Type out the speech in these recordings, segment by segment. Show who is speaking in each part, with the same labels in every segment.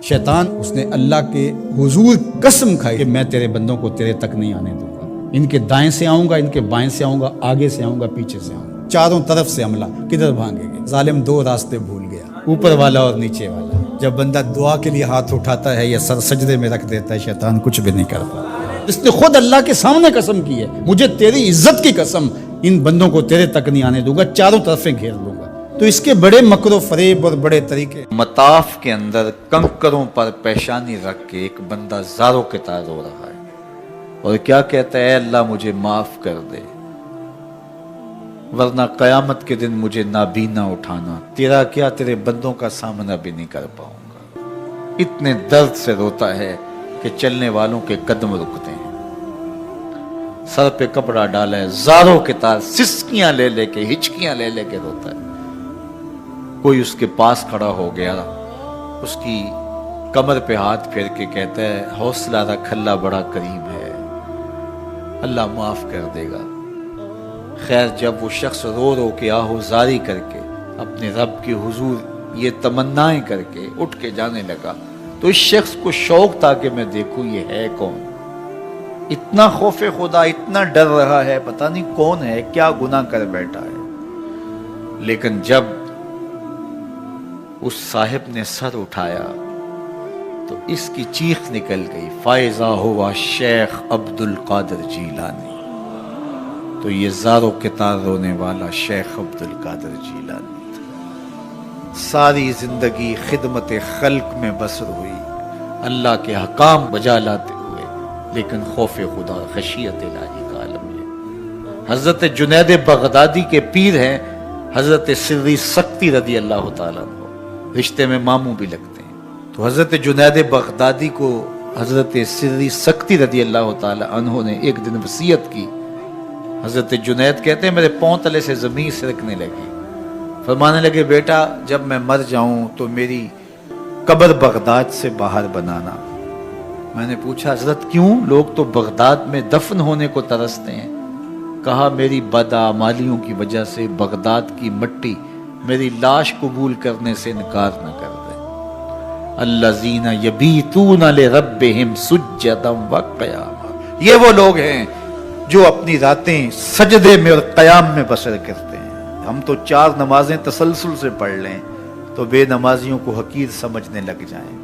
Speaker 1: شیطان اس نے اللہ کے حضور قسم کھائی کہ میں تیرے بندوں کو تیرے تک نہیں آنے دوں گا، ان کے دائیں سے آؤں گا، ان کے بائیں سے آؤں گا، آگے سے آؤں گا، پیچھے سے آؤں گا، چاروں طرف سے حملہ۔ کدھر بھاگیں گے؟ ظالم دو راستے بھول گیا، اوپر والا اور نیچے والا۔ جب بندہ دعا کے لیے ہاتھ اٹھاتا ہے یا سر سجدے میں رکھ دیتا ہے، شیطان کچھ بھی نہیں کرتا۔ اس نے خود اللہ کے سامنے قسم کی ہے، مجھے تیری عزت کی قسم، ان بندوں کو تیرے تک نہیں آنے دوں گا، چاروں طرفیں گھیر لوں گا۔ تو اس کے بڑے مکر و فریب اور بڑے طریقے۔
Speaker 2: مطاف کے اندر کنکروں پر پیشانی رکھ کے ایک بندہ زاروں کے تار رو رہا ہے اور کیا کہتا ہے، اے اللہ مجھے معاف کر دے، ورنہ قیامت کے دن مجھے نابینا اٹھانا، تیرا کیا تیرے بندوں کا سامنا بھی نہیں کر پاؤں گا۔ اتنے درد سے روتا ہے کہ چلنے والوں کے قدم رکتے ہیں۔ سر پہ کپڑا ڈالا ہے، زاروں کے تار، سسکیاں لے لے کے، ہچکیاں لے لے کے روتا ہے۔ کوئی اس کے پاس کھڑا ہو گیا، اس کی کمر پہ ہاتھ پھیر کے کہتا ہے، حوصلہ رکھ، اللہ بڑا کریم ہے، اللہ معاف کر دے گا۔ خیر جب وہ شخص رو رو کے آہوزاری کر کے اپنے رب کے حضور یہ تمنائیں کر کے اٹھ کے جانے لگا، تو اس شخص کو شوق تھا کہ میں دیکھوں یہ ہے کون۔ اتنا خوف خدا، اتنا ڈر رہا ہے، پتہ نہیں کون ہے، کیا گناہ کر بیٹھا ہے۔ لیکن جب اس صاحب نے سر اٹھایا تو اس کی چیخ نکل گئی، فائزہ ہوا شیخ عبد القادر جیلانی۔ تو یہ زاروں کے تار رونے والا شیخ عبد القادر جیلانی تھا۔ ساری زندگی خدمت خلق میں بسر ہوئی، اللہ کے حکام بجا لاتے ہوئے، لیکن خوف خدا، خشیت الہی کا عالم ہے۔ حضرت جنید بغدادی کے پیر ہیں حضرت سری سکتی رضی اللہ تعالیٰ عنہ، رشتے میں ماموں بھی لگتے ہیں۔ تو حضرت جنید بغدادی کو حضرت سری سکتی رضی اللہ تعالیٰ عنہ نے ایک دن وصیت کی۔ حضرت جنید کہتے ہیں میرے پاؤں تلے سے زمین سرکنے لگی، فرمانے لگے بیٹا جب میں مر جاؤں تو میری قبر بغداد سے باہر بنانا۔ میں نے پوچھا حضرت کیوں؟ لوگ تو بغداد میں دفن ہونے کو ترستے ہیں۔ کہا میری بدعمالیوں کی وجہ سے بغداد کی مٹی میری لاش قبول کرنے سے انکار نہ کر دے۔ الذین یبیتون لربہم سجدا وقیاما، یہ وہ لوگ ہیں جو اپنی راتیں سجدے میں اور قیام میں بسر کرتے ہیں۔ ہم تو 4 نمازیں تسلسل سے پڑھ لیں تو بے نمازیوں کو حقیر سمجھنے لگ جائیں،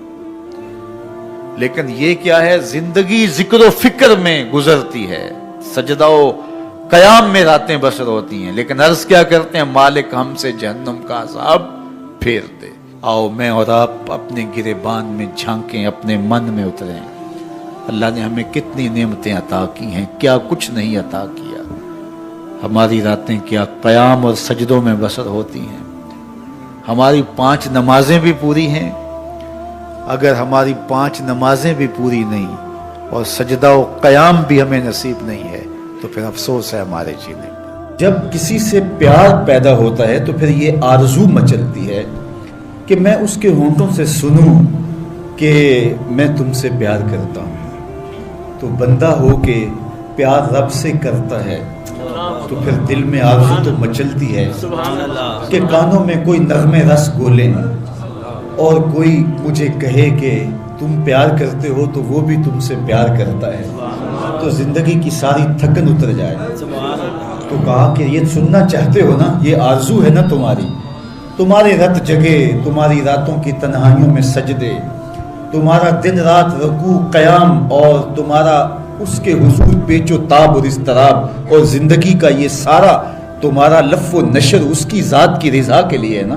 Speaker 2: لیکن یہ کیا ہے، زندگی ذکر و فکر میں گزرتی ہے، سجدہ و قیام میں راتیں بسر ہوتی ہیں، لیکن عرض کیا کرتے ہیں، مالک ہم سے جہنم کا عذاب پھیر دے۔ آؤ میں اور آپ اپنے گریبان میں جھانکیں، اپنے من میں اتریں، اللہ نے ہمیں کتنی نعمتیں عطا کی ہیں، کیا کچھ نہیں عطا کیا۔ ہماری راتیں کیا قیام اور سجدوں میں بسر ہوتی ہیں۔ ہماری 5 نمازیں بھی پوری ہیں، اگر ہماری 5 نمازیں بھی پوری نہیں اور سجدہ و قیام بھی ہمیں نصیب نہیں ہے تو پھر افسوس ہے ہمارے جینے پر۔
Speaker 1: جب کسی سے پیار پیدا ہوتا ہے تو پھر یہ آرزو مچلتی ہے کہ میں اس کے ہونٹوں سے سنوں کہ میں تم سے پیار کرتا ہوں۔ تو بندہ ہو کے پیار رب سے کرتا ہے تو پھر دل میں آرزو تو مچلتی ہے کہ کانوں میں کوئی نغمے رس گولیں اور کوئی مجھے کہے کہ تم پیار کرتے ہو تو وہ بھی تم سے پیار کرتا ہے، تو زندگی کی ساری تھکن اتر جائے۔ تو کہا کہ یہ سننا چاہتے ہو نا، یہ آرزو ہے نا تمہاری، تمہارے رت جگے، تمہاری راتوں کی تنہائیوں میں سجدے، تمہارا دن رات رکوع قیام اور تمہارا اس کے حضور پیچ و تاب اور اضطراب، اور زندگی کا یہ سارا تمہارا لف و نشر اس کی ذات کی رضا کے لیے ہے نا۔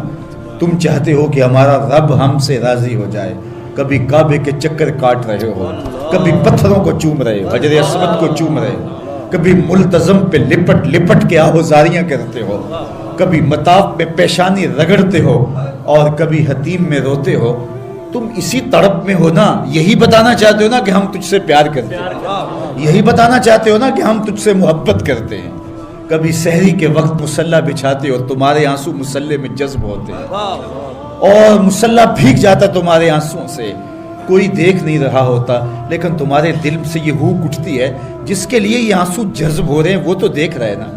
Speaker 1: تم چاہتے ہو کہ ہمارا رب ہم سے راضی ہو جائے، کبھی کعبے کے چکر کاٹ رہے ہو، کبھی پتھروں کو چوم رہے ہو، حجر اسود کو چوم رہے ہو، کبھی ملتزم پہ لپٹ لپٹ کے آہوزاریاں کرتے ہو، کبھی مطاف میں پیشانی رگڑتے ہو اور کبھی حتیم میں روتے ہو۔ تم اسی تڑپ میں ہو نا، یہی بتانا چاہتے ہو نا کہ ہم تجھ سے پیار کرتے ہیں، یہی بتانا چاہتے ہو نا کہ ہم تجھ سے محبت کرتے ہیں۔ کبھی سحری کے وقت مصلی بچھاتے ہو، تمہارے آنسو مصلی میں جذب ہوتے ہیں اور مصلی بھیگ جاتا تمہارے آنسوؤں سے، کوئی دیکھ نہیں رہا ہوتا، لیکن تمہارے دل سے یہ ہوک اٹھتی ہے جس کے لیے یہ آنسو جذب ہو رہے ہیں وہ تو دیکھ رہے نا،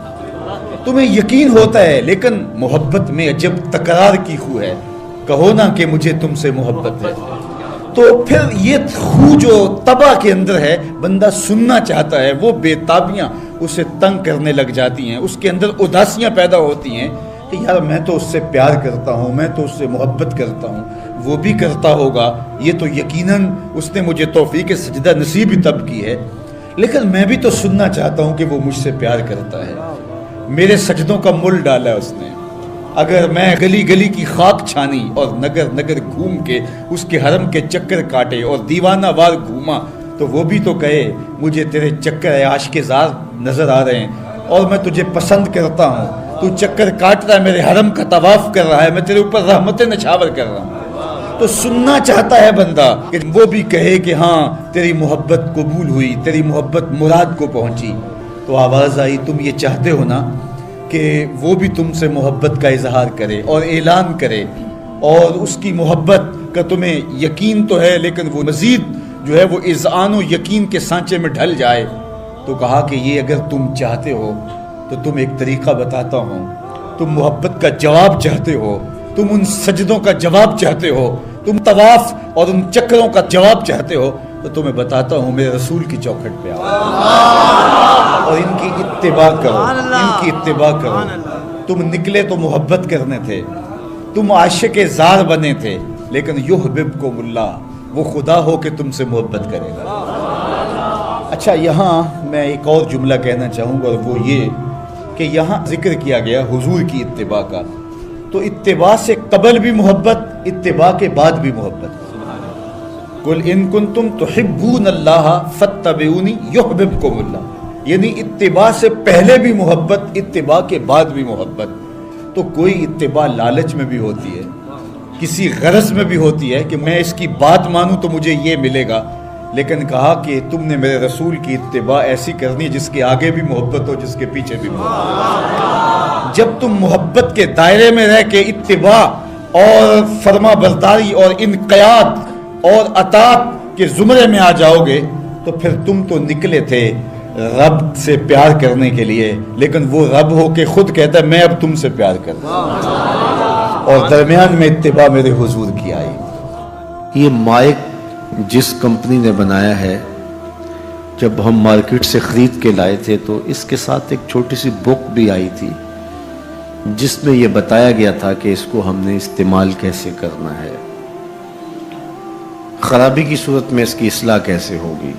Speaker 1: تمہیں یقین ہوتا ہے، لیکن محبت میں عجب تکرار کی خو ہے، کہو نا کہ مجھے تم سے محبت ہے، تو پھر یہ خو جو طبع کے اندر ہے، بندہ سننا چاہتا ہے، وہ بےتابیاں اسے تنگ کرنے لگ جاتی ہیں، اس کے اندر اداسیاں پیدا ہوتی ہیں کہ یار میں تو اس سے پیار کرتا ہوں، میں تو اس سے محبت کرتا ہوں، وہ بھی کرتا ہوگا، یہ تو یقیناً اس نے مجھے توفیق سجدہ نصیب ہی تب کی ہے، لیکن میں بھی تو سننا چاہتا ہوں کہ وہ مجھ سے پیار کرتا ہے، میرے سجدوں کا مل ڈالا اس نے، اگر میں گلی گلی کی خاک چھانی اور نگر نگر گھوم کے اس کے حرم کے چکر کاٹے اور دیوانہ وار گھوما تو وہ بھی تو کہے مجھے تیرے چکر عاشق زار نظر آ رہے ہیں اور میں تجھے پسند کرتا ہوں، تو چکر کاٹ رہا ہے، میرے حرم کا طواف کر رہا ہے، میں تیرے اوپر رحمت نچھاور کر رہا ہوں، تو سننا چاہتا ہے بندہ کہ وہ بھی کہے کہ ہاں تیری محبت قبول ہوئی، تیری محبت مراد کو پہنچی۔ تو آواز آئی تم یہ چاہتے ہو نا کہ وہ بھی تم سے محبت کا اظہار کرے اور اعلان کرے اور اس کی محبت کا تمہیں یقین تو ہے لیکن وہ مزید جو ہے وہ اذعان و یقین کے سانچے میں ڈھل جائے، تو کہا کہ یہ اگر تم چاہتے ہو تو تم ایک طریقہ بتاتا ہوں، تم محبت کا جواب چاہتے ہو، تم ان سجدوں کا جواب چاہتے ہو، تم طواف اور ان چکروں کا جواب چاہتے ہو، تو تمہیں بتاتا ہوں میرے رسول کی چوکھٹ پہ آؤ اور ان کی اتباع کرو، ان کی اتباع کرو۔ تم نکلے تو محبت کرنے تھے، تم عاشق زار بنے تھے، لیکن یحببکم اللہ، وہ خدا ہو کہ تم سے محبت کرے گا۔ اچھا یہاں میں ایک اور جملہ کہنا چاہوں گا اور وہ یہ کہ یہاں ذکر کیا گیا حضور کی اتباع کا، تو اتباع سے قبل بھی محبت، اتباع کے بعد بھی محبت۔ قل ان کنتم تحبون اللہ فاتبعونی یحببکم اللہ، یعنی اتباع سے پہلے بھی محبت، اتباع کے بعد بھی محبت۔ تو کوئی اتباع لالچ میں بھی ہوتی ہے، کسی غرض میں بھی ہوتی ہے کہ میں اس کی بات مانوں تو مجھے یہ ملے گا، لیکن کہا کہ تم نے میرے رسول کی اتباع ایسی کرنی ہے جس کے آگے بھی محبت ہو، جس کے پیچھے بھی محبت۔ جب تم محبت کے دائرے میں رہ کے اتباع اور فرما برداری اور انقیاد اور اطاعت کے زمرے میں آ جاؤ گے تو پھر تم تو نکلے تھے رب سے پیار کرنے کے لیے، لیکن وہ رب ہو کے خود کہتا ہے میں اب تم سے پیار کرتا ہوں، اور درمیان میں اتباع میرے حضور کی آئی۔
Speaker 3: یہ مائک جس کمپنی نے بنایا ہے، جب ہم مارکیٹ سے خرید کے لائے تھے تو اس کے ساتھ ایک چھوٹی سی بک بھی آئی تھی جس میں یہ بتایا گیا تھا کہ اس کو ہم نے استعمال کیسے کرنا ہے، خرابی کی صورت میں اس کی اصلاح کیسے ہوگی،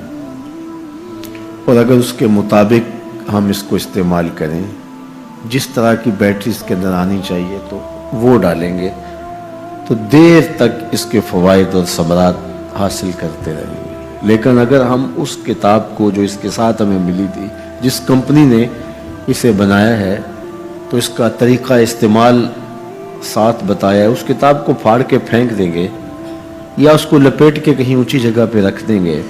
Speaker 3: اور اگر اس کے مطابق ہم اس کو استعمال کریں، جس طرح کی بیٹری اس کے اندر آنی چاہیے تو وہ ڈالیں گے تو دیر تک اس کے فوائد اور ثمرات حاصل کرتے رہیں گے۔ لیکن اگر ہم اس کتاب کو جو اس کے ساتھ ہمیں ملی تھی، جس کمپنی نے اسے بنایا ہے، تو اس کا طریقہ استعمال ساتھ بتایا ہے، اس کتاب کو پھاڑ کے پھینک دیں گے یا اس کو لپیٹ کے کہیں اونچی جگہ پہ رکھ دیں گے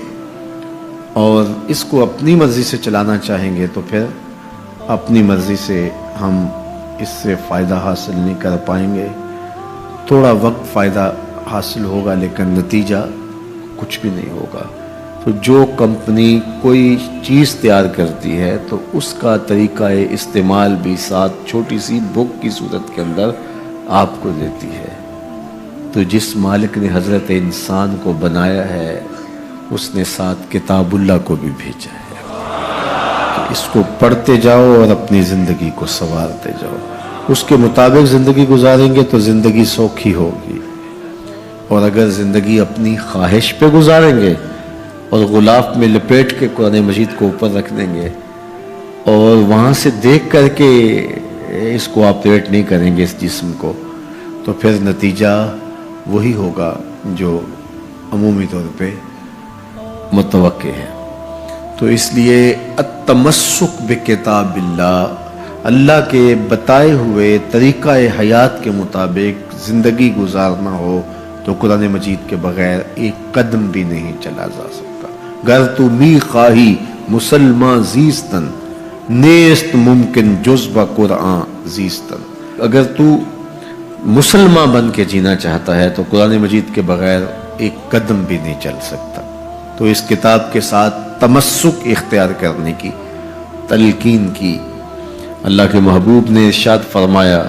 Speaker 3: اور اس کو اپنی مرضی سے چلانا چاہیں گے تو پھر اپنی مرضی سے ہم اس سے فائدہ حاصل نہیں کر پائیں گے۔ تھوڑا وقت فائدہ حاصل ہوگا لیکن نتیجہ کچھ بھی نہیں ہوگا۔ تو جو کمپنی کوئی چیز تیار کرتی ہے تو اس کا طریقہ استعمال بھی ساتھ چھوٹی سی بک کی صورت کے اندر آپ کو دیتی ہے۔ تو جس مالک نے حضرت انسان کو بنایا ہے اس نے ساتھ کتاب اللہ کو بھی بھیجا ہے کہ اس کو پڑھتے جاؤ اور اپنی زندگی کو سنوارتے جاؤ، اس کے مطابق زندگی گزاریں گے تو زندگی سوکھی ہوگی، اور اگر زندگی اپنی خواہش پہ گزاریں گے اور غلاف میں لپیٹ کے قرآن مجید کو اوپر رکھ دیں گے اور وہاں سے دیکھ کر کے اس کو آپریٹ نہیں کریں گے اس جسم کو، تو پھر نتیجہ وہی ہوگا جو عمومی طور پہ متوقع ہے۔ تو اس لیے التمسک بکتاب اللہ، اللہ کے بتائے ہوئے طریقہ حیات کے مطابق زندگی گزارنا ہو تو قرآن مجید کے بغیر ایک قدم بھی نہیں چلا جا سکتا۔ گر تو می خواہی مسلمان زیستن، نیست ممکن جز با قرآن زیستن، اگر تو مسلمان بن کے جینا چاہتا ہے تو قرآن مجید کے بغیر ایک قدم بھی نہیں چل سکتا۔ تو اس کتاب کے ساتھ تمسک اختیار کرنے کی تلقین کی۔ اللہ کے محبوب نے ارشاد فرمایا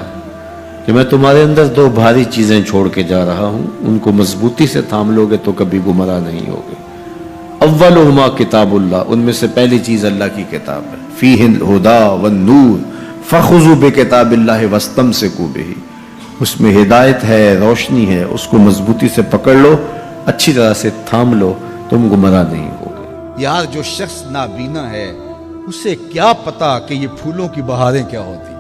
Speaker 3: کہ میں تمہارے اندر دو بھاری چیزیں چھوڑ کے جا رہا ہوں، ان کو مضبوطی سے تھام لوگے تو کبھی گمراہ نہیں ہوگے۔ اولہما کتاب اللہ، ان میں سے پہلی چیز اللہ کی کتاب ہے، فیہ الہدی والنور فخذوا بکتاب اللہ واستمسکوا بہ، اس میں ہدایت ہے، روشنی ہے، اس کو مضبوطی سے پکڑ لو، اچھی طرح سے تھام لو، تم گمراہ نہیں ہوگے۔
Speaker 1: یار جو شخص نابینا ہے اسے کیا پتا کہ یہ پھولوں کی بہاریں کیا ہوتی،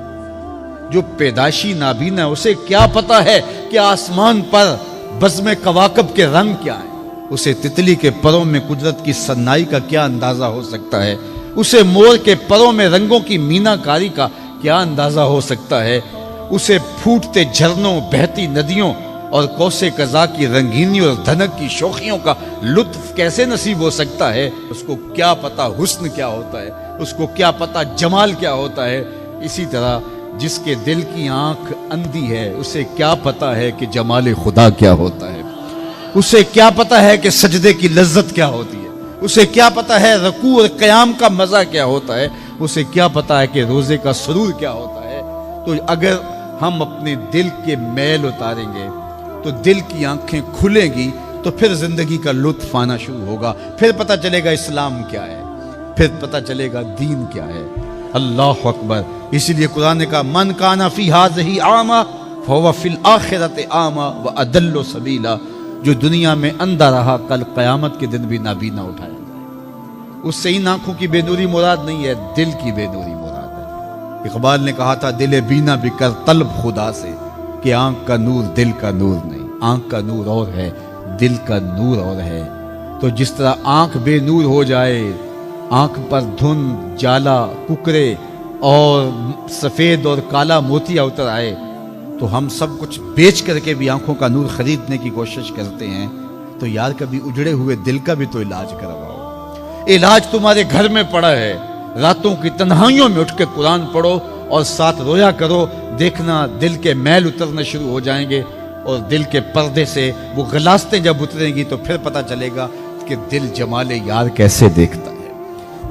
Speaker 1: جو پیدائشی نابینا ہے اسے کیا پتا ہے کہ آسمان پر بزم کواکب کے رنگ کیا ہیں، اسے تتلی کے پروں میں قدرت کی سنائی کا کیا اندازہ ہو سکتا ہے، اسے مور کے پروں میں رنگوں کی مینا کاری کا کیا اندازہ ہو سکتا ہے، اسے پھوٹتے جھرنوں، بہتی ندیوں اور کوسے قضا کی رنگینی اور دھنک کی شوخیوں کا لطف کیسے نصیب ہو سکتا ہے، اس کو کیا پتا حسن کیا ہوتا ہے، اس کو کیا پتا جمال کیا ہوتا ہے۔ اسی طرح جس کے دل کی آنکھ اندھی ہے اسے کیا پتا ہے کہ جمال خدا کیا ہوتا ہے، اسے کیا پتا ہے کہ سجدے کی لذت کیا ہوتی ہے، اسے کیا پتا ہے رکوع اور قیام کا مزہ کیا ہوتا ہے، اسے کیا پتا ہے کہ روزے کا سرور کیا ہوتا ہے۔ تو اگر ہم اپنے دل کے میل اتاریں گے تو دل کی آنکھیں کھلیں گی تو پھر زندگی کا لطف آنا شروع ہوگا، پھر پتہ چلے گا اسلام کیا ہے، پھر پتہ چلے گا دین کیا ہے۔ اللہ اکبر۔ اسی لیے قرآن نے کہا من کان فی ہذہ اعمی فہو فی الآخرۃ اعمی واضل سبیلا، جو دنیا میں اندھا رہا کل قیامت کے دن بھی نابینا اٹھایا جائے۔ اس سے ان آنکھوں کی بے نوری مراد نہیں ہے، دل کی بے نوری مراد ہے۔ اقبال نے کہا تھا دل بینا بھی کر طلب خدا سے، کہ آنکھ کا نور دل کا نور نہیں، آنکھ کا نور اور ہے، دل کا نور اور ہے۔ تو جس طرح آنکھ بے نور ہو جائے، آنکھ پر دھند، جالا، ککرے اور سفید اور کالا موتیا اتر آئے، تو ہم سب کچھ بیچ کر کے بھی آنکھوں کا نور خریدنے کی کوشش کرتے ہیں۔ تو یار کبھی اجڑے ہوئے دل کا بھی تو علاج کرواؤ۔ علاج تمہارے گھر میں پڑا ہے، راتوں کی تنہائیوں میں اٹھ کے قرآن پڑھو اور ساتھ رویا کرو، دیکھنا دل کے میل اترنا شروع ہو جائیں گے، اور دل کے پردے سے وہ غلاستیں جب اتریں گی تو پھر پتہ چلے گا کہ دل جمال یار کیسے دیکھتا ہے،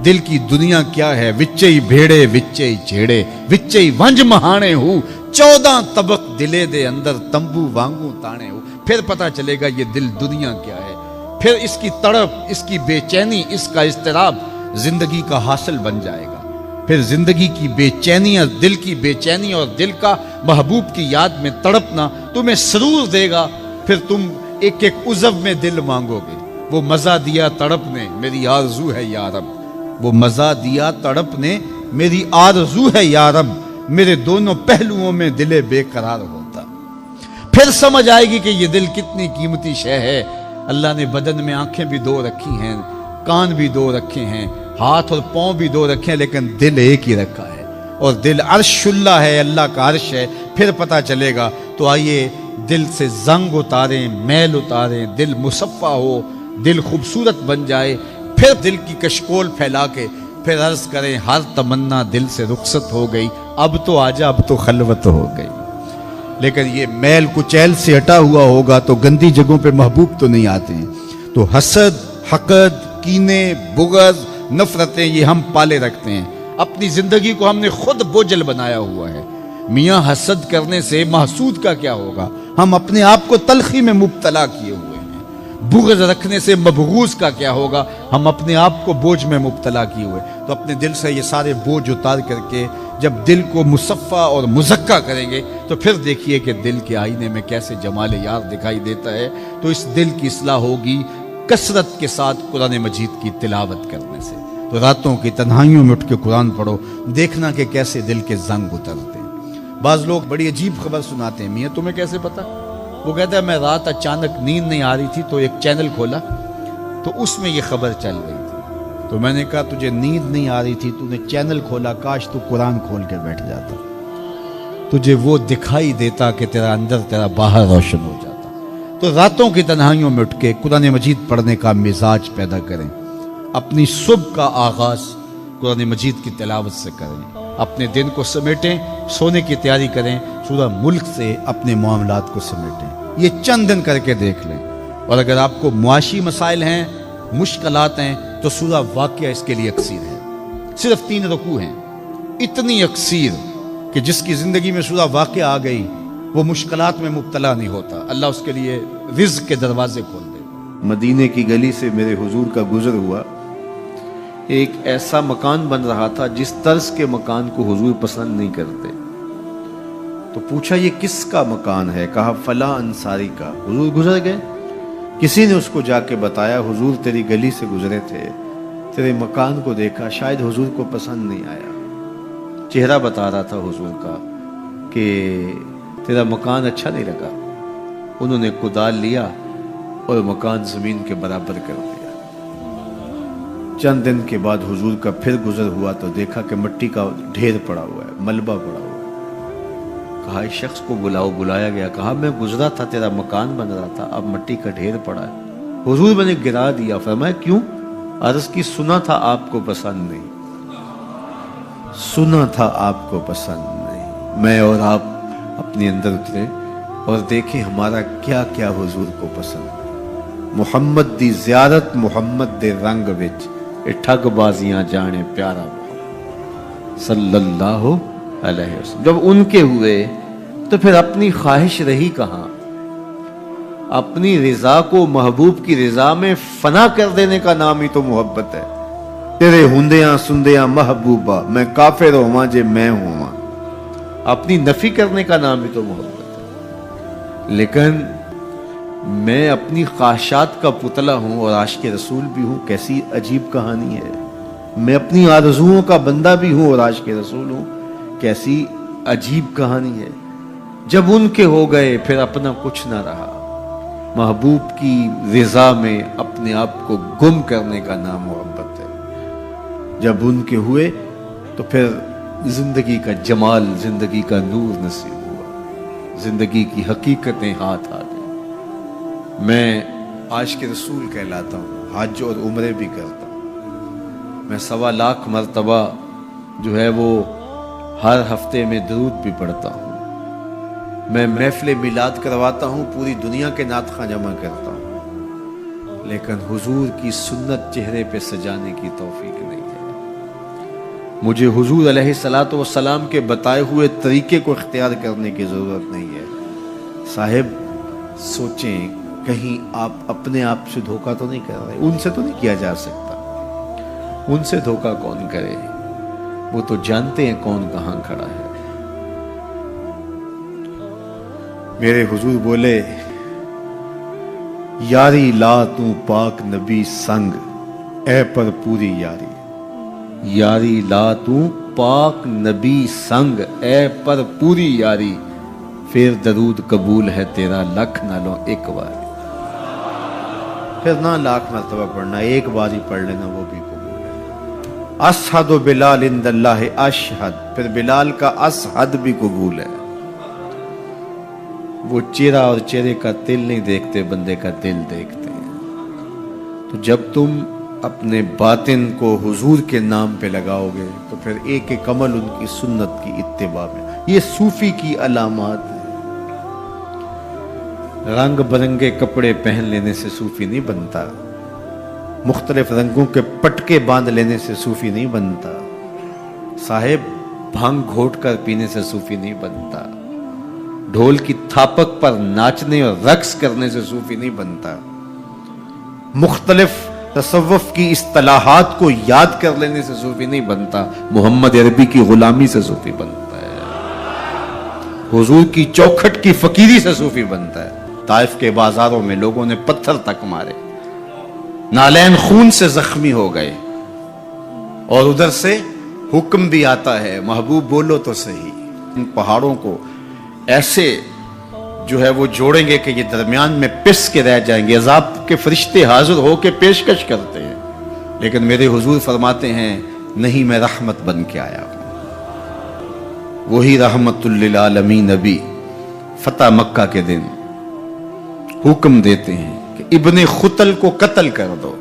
Speaker 1: دل کی دنیا کیا ہے۔ وچے بھیڑے وچے جھیڑے وچے ونج مہانے ہو، 14 طبق دلے دے اندر تمبو وانگو تانے ہو، پھر پتہ چلے گا یہ دل دنیا کیا ہے۔ پھر اس کی تڑپ، اس کی بے چینی، اس کا اضطراب زندگی کا حاصل بن جائے گا۔ پھر زندگی کی بے چینی، دل کی بے چینی اور دل کا محبوب کی یاد میں تڑپنا تمہیں سرور دے گا۔ پھر تم ایک ایک عضو میں دل مانگو گے، وہ مزہ دیا تڑپ نے میری آرزو ہے یا رب، وہ مزہ دیا تڑپ نے میری آرزو ہے یا رب، میرے دونوں پہلوؤں میں دل بے قرار ہوتا۔ پھر سمجھ آئے گی کہ یہ دل کتنی قیمتی شے ہے۔ اللہ نے بدن میں آنکھیں بھی دو رکھی ہیں، کان بھی دو رکھے ہیں، ہاتھ اور پاؤں بھی دو رکھے ہیں، لیکن دل ایک ہی رکھا ہے، اور دل عرش اللہ ہے، اللہ کا عرش ہے۔ پھر پتہ چلے گا۔ تو آئیے دل سے زنگ اتاریں، میل اتاریں، دل مصفا ہو، دل خوبصورت بن جائے، پھر دل کی کشکول پھیلا کے پھر عرض کریں ہر تمنا دل سے رخصت ہو گئی، اب تو آجا، اب تو خلوت ہو گئی۔ لیکن یہ میل کچیل سے ہٹا ہوا ہوگا تو گندی جگہوں پہ محبوب تو نہیں آتے ہیں۔ تو حسد، حقد، کینے، بغض، نفرتیں یہ ہم پالے رکھتے ہیں، اپنی زندگی کو ہم نے خود بوجھل بنایا ہوا ہے۔ میاں حسد کرنے سے محسود کا کیا ہوگا؟ ہم اپنے آپ کو تلخی میں مبتلا کیے ہوئے ہیں۔ بغض رکھنے سے مبغوض کا کیا ہوگا؟ ہم اپنے آپ کو بوجھ میں مبتلا کیے ہوئے۔ تو اپنے دل سے یہ سارے بوجھ اتار کر کے جب دل کو مصفا اور مزکا کریں گے تو پھر دیکھیے کہ دل کے آئینے میں کیسے جمال یار دکھائی دیتا ہے۔ تو اس دل کی اصلاح ہوگی کثرت کے ساتھ قرآن مجید کی تلاوت کرنے سے۔ تو راتوں کی تنہائیوں میں اٹھ کے قرآن پڑھو، دیکھنا کہ کیسے دل کے زنگ اترتے ہیں۔ بعض لوگ بڑی عجیب خبر سناتے ہیں، میاں تمہیں کیسے پتا؟ وہ کہتا ہے میں رات اچانک نیند نہیں آ رہی تھی تو ایک چینل کھولا تو اس میں یہ خبر چل رہی تھی، تو میں نے کہا تجھے نیند نہیں آ رہی تھی، تو نے چینل کھولا، کاش تو قرآن کھول کے بیٹھ جاتا، تجھے وہ دکھائی دیتا کہ تیرا اندر تیرا باہر روشن ہو جاتا۔ تو راتوں کی تنہائیوں میں اٹھ کے قرآن مجید پڑھنے کا مزاج پیدا کریں، اپنی صبح کا آغاز قرآن مجید کی تلاوت سے کریں، اپنے دن کو سمیٹیں، سونے کی تیاری کریں، سورہ ملک سے اپنے معاملات کو سمیٹیں۔ یہ چند دن کر کے دیکھ لیں۔ اور اگر آپ کو معاشی مسائل ہیں، مشکلات ہیں، تو سورہ واقعہ اس کے لیے اکسیر ہے۔ صرف 3 رکوع ہیں، اتنی اکسیر کہ جس کی زندگی میں سورہ واقعہ آ گئی
Speaker 2: وہ مشکلات میں مبتلا نہیں ہوتا، اللہ اس کے لیے رزق کے دروازے کھول دے.
Speaker 3: مدینے کی گلی سے میرے حضور کا گزر ہوا. ایک ایسا مکان بن رہا تھا جس طرز کے مکان کو حضور پسند نہیں کرتے. تو پوچھا یہ کس کا مکان ہے؟ کہا فلاں انصاری کا. حضور گزر گئے. کسی نے اس کو جا کے بتایا حضور تیری گلی سے گزرے تھے، تیرے مکان کو دیکھا، شاید حضور کو پسند نہیں آیا. چہرہ بتا رہا تھا حضور کا کہ تیرا مکان اچھا نہیں لگا. انہوں نے کدال لیا اور مکان زمین کے برابر کر دیا. چند دن کے بعد حضور کا پھر گزر ہوا تو دیکھا کہ مٹی کا ڈھیر پڑا ہوا ہے، ملبہ پڑا ہوا ہے. کہا اس شخص کو بلاؤ. بلایا گیا. کہا میں گزرا تھا، تیرا مکان بن رہا تھا، اب مٹی کا ڈھیر پڑا ہے. حضور میں نے گرا دیا. فرمایا کیوں؟ عرض کی سنا تھا آپ کو پسند نہیں، سنا تھا آپ کو پسند نہیں. میں اور آپ اپنے اندر اترے اور دیکھیں ہمارا کیا کیا حضور کو پسند. محمد دی زیارت محمد دے رنگ وچ اے ٹھگ بازیاں جانے پیارا محمد صلی اللہ علیہ وسلم. جب ان کے ہوئے تو پھر اپنی خواہش رہی کہاں؟ اپنی رضا کو محبوب کی رضا میں فنا کر دینے کا نام ہی تو محبت ہے. تیرے ہندیاں سندیاں محبوبہ میں کافر ہواں جے میں ہواں، اپنی نفی کرنے کا نام ہی تو محبت ہے. لیکن میں اپنی خواہشات کا پتلا ہوں اور عاشق رسول بھی ہوں. کیسی عجیب کہانی ہے. میں اپنی آرزوؤں کا بندہ بھی ہوں اور عاشق رسول ہوں. کیسی عجیب کہانی ہے. جب ان کے ہو گئے پھر اپنا کچھ نہ رہا. محبوب کی رضا میں اپنے آپ کو گم کرنے کا نام محبت ہے. جب ان کے ہوئے تو پھر زندگی کا جمال، زندگی کا نور نصیب ہوا، زندگی کی حقیقتیں ہاتھ آ گئی. میں عاشق رسول کہلاتا ہوں، حج اور عمرے بھی کرتا ہوں. میں 1.25 لاکھ مرتبہ جو ہے وہ ہر ہفتے میں درود بھی پڑھتا ہوں. میں محفل میلاد کرواتا ہوں، پوری دنیا کے نعت خواں جمع کرتا ہوں. لیکن حضور کی سنت چہرے پہ سجانے کی توفیق نہیں ہے. مجھے حضور علیہ الصلوۃ والسلام کے بتائے ہوئے طریقے کو اختیار کرنے کی ضرورت نہیں ہے. صاحب سوچیں کہیں آپ اپنے آپ سے دھوکہ تو نہیں کر رہے. ان سے تو نہیں کیا جا سکتا. ان سے دھوکہ کون کرے؟ وہ تو جانتے ہیں کون کہاں کھڑا ہے. میرے حضور بولے یاری لا تو پاک نبی سنگ اے پر پوری یاری. یاری لا تو پاک نبی سنگ اے پر پوری یاری. پھر درود قبول ہے تیرا لکھ نہ لو ایک بار. پھر نہ لاکھ مرتبہ پڑھنا، ایک بار ہی پڑھ لینا وہ بھی قبول ہے. اشہد بلال عند اللہ اشہد، پھر بلال کا اشہد بھی قبول ہے. وہ چہرہ اور چہرے کا دل نہیں دیکھتے، بندے کا دل دیکھتے ہیں. تو جب تم اپنے باطن کو حضور کے نام پہ لگاؤ گے تو پھر ایک ایک عمل ان کی سنت کی اتباع میں. یہ صوفی کی علامات ہیں. رنگ برنگے کپڑے پہن لینے سے صوفی نہیں بنتا. مختلف رنگوں کے پٹکے باندھ لینے سے صوفی نہیں بنتا. صاحب بھنگ گھوٹ کر پینے سے صوفی نہیں بنتا. ڈھول کی تھاپک پر ناچنے اور رقص کرنے سے صوفی نہیں بنتا. مختلف تصوف کی اصطلاحات کو یاد کر لینے سے صوفی نہیں بنتا. محمد عربی کی غلامی سے صوفی بنتا ہے. حضور کی چوکھٹ کی فقیری سے صوفی بنتا ہے. طائف کے بازاروں میں لوگوں نے پتھر تک مارے، نالین خون سے زخمی ہو گئے، اور ادھر سے حکم بھی آتا ہے محبوب بولو تو صحیح. ان پہاڑوں کو ایسے جو ہے وہ جوڑیں گے کہ یہ درمیان میں پس کے رہ جائیں گے. عذاب کے فرشتے حاضر ہو کے پیشکش کرتے ہیں، لیکن میرے حضور فرماتے ہیں نہیں، میں رحمت بن کے آیا ہوں. وہی رحمت للعالمین نبی فتح مکہ کے دن حکم دیتے ہیں کہ ابن خطل کو قتل کر دو،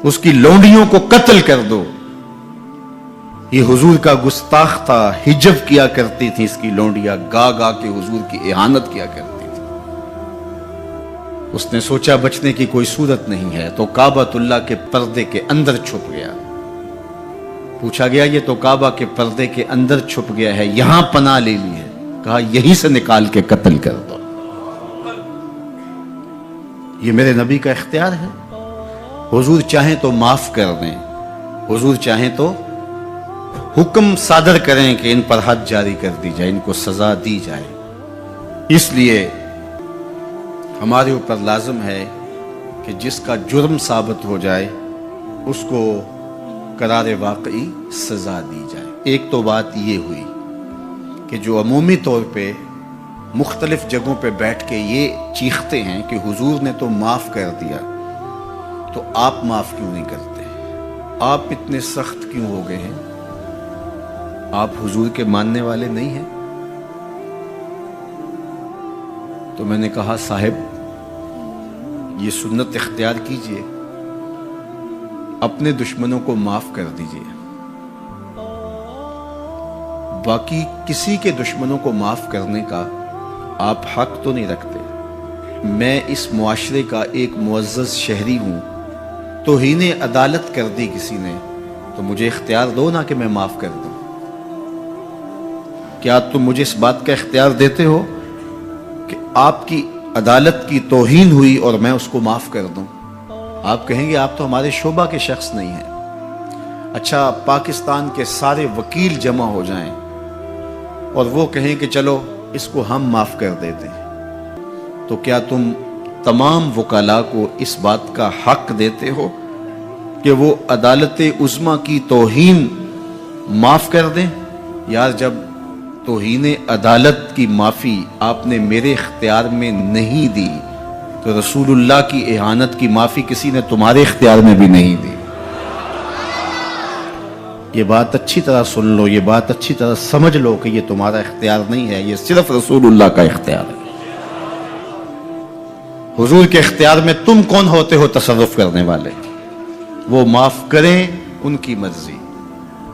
Speaker 3: اس کی لونڈیوں کو قتل کر دو. یہ حضور کا گستاخ تھا، ہجو کیا کرتی تھی اس کی لونڈیاں، گا گا کے حضور کی اہانت کیا کرتی تھی. اس نے سوچا بچنے کی کوئی صورت نہیں ہے تو کعبۃ اللہ کے پردے کے اندر چھپ گیا. پوچھا گیا یہ تو کعبہ کے پردے کے اندر چھپ گیا ہے، یہاں پناہ لے لی ہے.
Speaker 2: کہا یہیں سے نکال کے قتل کر دو. یہ میرے نبی کا اختیار ہے. حضور چاہیں تو معاف کر دیں, حضور چاہیں تو حکم صادر کریں کہ ان پر حد جاری کر دی جائے, ان کو سزا دی جائے. اس لیے ہمارے اوپر لازم ہے کہ جس کا جرم ثابت ہو جائے اس کو قرار واقعی سزا دی جائے. ایک تو بات یہ ہوئی کہ جو عمومی طور پہ مختلف جگہوں پہ بیٹھ کے یہ چیختے ہیں کہ حضور نے تو معاف کر دیا, تو آپ معاف کیوں نہیں کرتے؟ آپ اتنے سخت کیوں ہو گئے ہیں؟ آپ حضور کے ماننے والے نہیں ہیں؟ تو میں نے کہا صاحب یہ سنت اختیار کیجئے, اپنے دشمنوں کو معاف کر دیجئے, باقی کسی کے دشمنوں کو معاف کرنے کا آپ حق تو نہیں رکھتے. میں اس معاشرے کا ایک معزز شہری ہوں, توہین عدالت کر دی کسی نے تو مجھے اختیار دو نا کہ میں معاف کر دوں. کیا تم مجھے اس بات کا اختیار دیتے ہو کہ آپ کی عدالت کی توہین ہوئی اور میں اس کو معاف کر دوں؟ آپ کہیں گے آپ تو ہمارے شعبہ کے شخص نہیں ہیں. اچھا پاکستان کے سارے وکیل جمع ہو جائیں اور وہ کہیں کہ چلو اس کو ہم معاف کر دیتے ہیں, تو کیا تم تمام وکلاء کو اس بات کا حق دیتے ہو کہ وہ عدالت عظمیٰ کی توہین معاف کر دیں؟ یار جب توہین عدالت کی معافی آپ نے میرے اختیار میں نہیں دی تو رسول اللہ کی اہانت کی معافی کسی نے تمہارے اختیار میں بھی نہیں دی. یہ بات اچھی طرح سن لو, یہ بات اچھی طرح سمجھ لو کہ یہ تمہارا اختیار نہیں ہے, یہ صرف رسول اللہ کا اختیار ہے. حضور کے اختیار میں تم کون ہوتے ہو تصرف کرنے والے؟ وہ معاف کریں ان کی مرضی,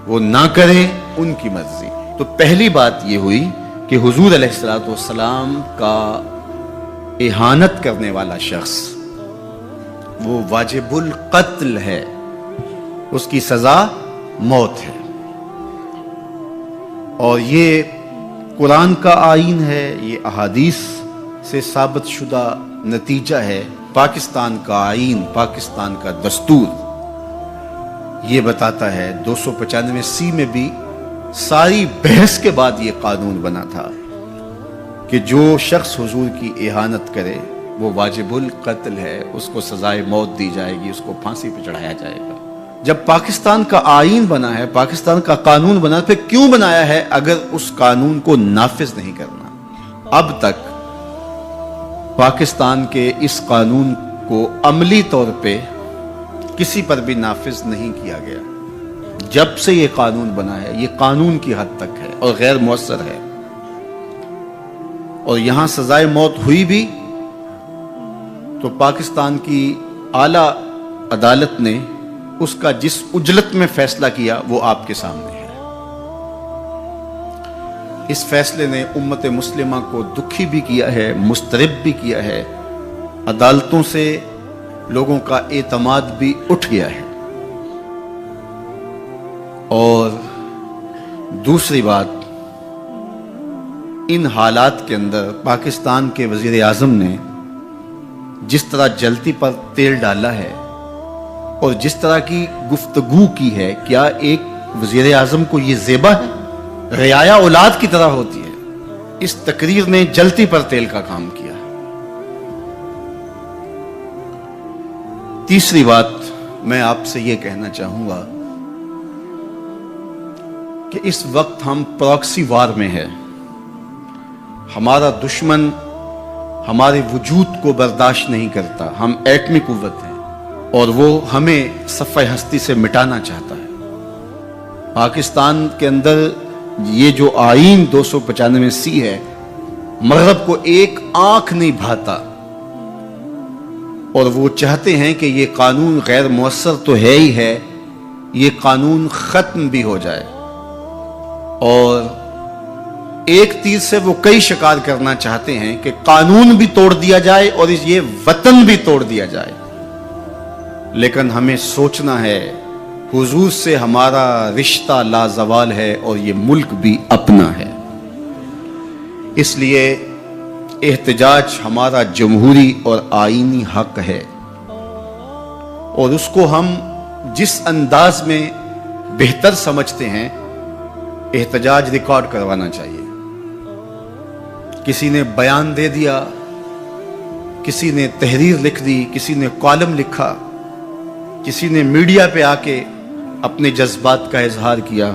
Speaker 2: وہ نہ کریں ان کی مرضی. تو پہلی بات یہ ہوئی کہ حضور علیہ السلام کا اہانت کرنے والا شخص وہ واجب القتل ہے, اس کی سزا موت ہے. اور یہ قرآن کا آئین ہے, یہ احادیث سے ثابت شدہ نتیجہ ہے. پاکستان کا آئین, پاکستان کا دستور یہ بتاتا ہے, 295C میں بھی ساری بحث کے بعد یہ قانون بنا تھا کہ جو شخص حضور کی اہانت کرے وہ واجب القتل ہے, اس کو سزائے موت دی جائے گی, اس کو پھانسی پہ چڑھایا جائے گا. جب پاکستان کا آئین بنا ہے, پاکستان کا قانون بنا, پھر کیوں بنایا ہے اگر اس قانون کو نافذ نہیں کرنا؟ اب تک پاکستان کے اس قانون کو عملی طور پہ کسی پر بھی نافذ نہیں کیا گیا. جب سے یہ قانون بنا ہے یہ قانون کی حد تک ہے اور غیر مؤثر ہے. اور یہاں سزائے موت ہوئی بھی تو پاکستان کی اعلیٰ عدالت نے اس کا جس اجلت میں فیصلہ کیا وہ آپ کے سامنے ہے. اس فیصلے نے امت مسلمہ کو دکھی بھی کیا ہے, مضطرب بھی کیا ہے, عدالتوں سے لوگوں کا اعتماد بھی اٹھ گیا ہے. اور دوسری بات, ان حالات کے اندر پاکستان کے وزیر اعظم نے جس طرح جلتی پر تیل ڈالا ہے اور جس طرح کی گفتگو کی ہے, کیا ایک وزیر اعظم کو یہ زیبا ہے؟ رعایا اولاد کی طرح ہوتی ہے. اس تقریر نے جلتی پر تیل کا کام کیا. تیسری بات میں آپ سے یہ کہنا چاہوں گا کہ اس وقت ہم پراکسی وار میں ہیں. ہمارا دشمن ہمارے وجود کو برداشت نہیں کرتا. ہم ایٹمی قوت ہیں اور وہ ہمیں صفحہ ہستی سے مٹانا چاہتا ہے. پاکستان کے اندر یہ جو آئین 295C ہے, مغرب کو ایک آنکھ نہیں بھاتا اور وہ چاہتے ہیں کہ یہ قانون غیر مؤثر تو ہے ہی ہے, یہ قانون ختم بھی ہو جائے. اور ایک تیر سے وہ کئی شکار کرنا چاہتے ہیں کہ قانون بھی توڑ دیا جائے اور یہ وطن بھی توڑ دیا جائے. لیکن ہمیں سوچنا ہے حضور سے ہمارا رشتہ لازوال ہے اور یہ ملک بھی اپنا ہے. اس لیے احتجاج ہمارا جمہوری اور آئینی حق ہے، اور اس کو ہم جس انداز میں بہتر سمجھتے ہیں احتجاج ریکارڈ کروانا چاہیے۔ کسی نے بیان دے دیا، کسی نے تحریر لکھ دی، کسی نے کالم لکھا، کسی نے میڈیا پہ آ کے اپنے جذبات کا اظہار کیا،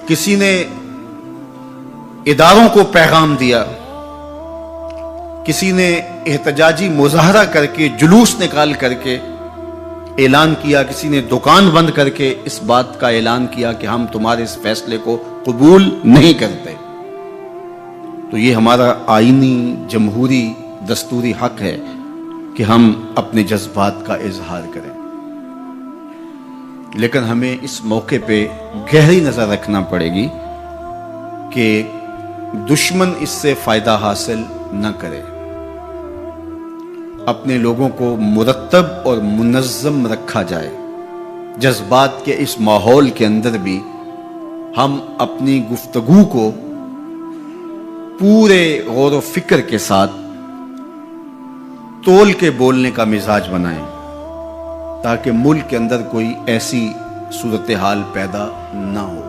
Speaker 2: کسی نے اداروں کو پیغام دیا، کسی نے احتجاجی مظاہرہ کر کے جلوس نکال کر کے اعلان کیا، کسی نے دکان بند کر کے اس بات کا اعلان کیا کہ ہم تمہارے اس فیصلے کو قبول نہیں کرتے۔ تو یہ ہمارا آئینی جمہوری دستوری حق ہے کہ ہم اپنے جذبات کا اظہار کریں، لیکن ہمیں اس موقع پہ گہری نظر رکھنا پڑے گی کہ دشمن اس سے فائدہ حاصل نہ کرے۔ اپنے لوگوں کو مرتب اور منظم رکھا جائے۔ جذبات کے اس ماحول کے اندر بھی ہم اپنی گفتگو کو پورے غور و فکر کے ساتھ تول کے بولنے کا مزاج بنائیں، تاکہ ملک کے اندر کوئی ایسی صورتحال پیدا نہ ہو۔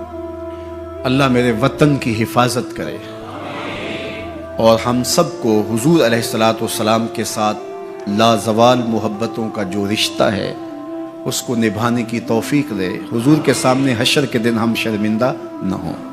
Speaker 2: اللہ میرے وطن کی حفاظت کرے اور ہم سب کو حضور علیہ الصلوۃ والسلام کے ساتھ لازوال محبتوں کا جو رشتہ ہے اس کو نبھانے کی توفیق دے، حضور کے سامنے حشر کے دن ہم شرمندہ نہ ہوں۔